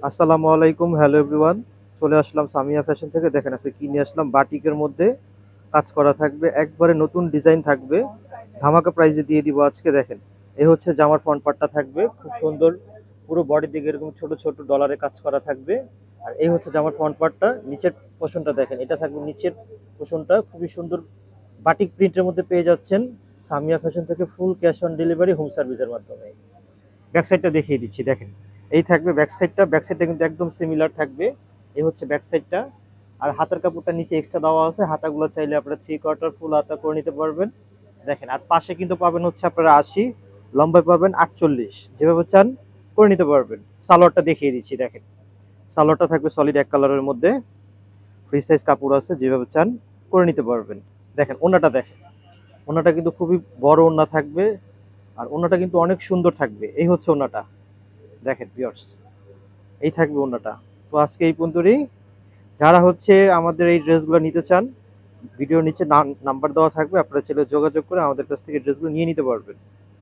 আসসালামু আলাইকুম, hello everyone. চলে আসলাম সামিয়া ফ্যাশন থেকে। দেখেন আজকে কি নিয়ে আসলাম, বাটিকের মধ্যে কাজ করা থাকবে, একবারে নতুন ডিজাইন থাকবে, ধামাকা প্রাইজে দিয়ে দিব আজকে। দেখেন, এই হচ্ছে জামার ফ্রন্ট পার্টটা থাকবে খুব সুন্দর, পুরো বডি দিকে এরকম ছোট ছোট ডলারে কাজ করা থাকবে। আর এই হচ্ছে জামার ফ্রন্ট পার্টটা, নিচের পোর্শনটা দেখেন, এটা থাকবে নিচের পোর্শনটা খুবই সুন্দর বাটিক প্রিন্টের মধ্যে পেয়ে যাচ্ছেন সামিয়া ফ্যাশন থেকে, full cash on delivery home সার্ভিসের মাধ্যমে। ব্যাক সাইডটা দেখিয়ে দিচ্ছি, দেখেন এই থাকবে ব্যাক সাইডটা কিন্তু একদম সিমিলার থাকবে। এই হচ্ছে ব্যাক সাইডটা। আর হাতার কাপড়টা নিচে এক্সট্রা দেওয়া আছে, হাতাগুলো চাইলে আপনারা 3/4 ফুল হাতা করে নিতে পারবেন। দেখেন, আর পাশে কিন্তু পাবেন হচ্ছে আপনারা 80, লম্বায় পাবেন 48, যেভাবে চান করে নিতে পারবেন। সালোয়ারটা দেখিয়ে দিচ্ছি, দেখেন সালোয়ারটা থাকবে সলিড এক কালারের মধ্যে, ফ্রি সাইজ কাপড় আছে, যেভাবে চান করে নিতে পারবেন। দেখেন ওন্নাটা, দেখেন ওন্নাটা কিন্তু খুবই বড় ওন্না থাকবে, আর ওন্নাটা কিন্তু অনেক সুন্দর থাকবে। এই হচ্ছে ওন্নাটা, দেখেন ভিউয়ার্স, এই থাকবে ওন্নাটা। তো আজকে এই পর্যন্তই। যারা হচ্ছে আমাদের এই ড্রেসগুলো নিতে চান, ভিডিওর নিচে নাম্বার দেওয়া থাকবে, আপনারা চাইলে যোগাযোগ করে আমাদের কাছ থেকে ড্রেসগুলো নিয়ে নিতে পারবেন।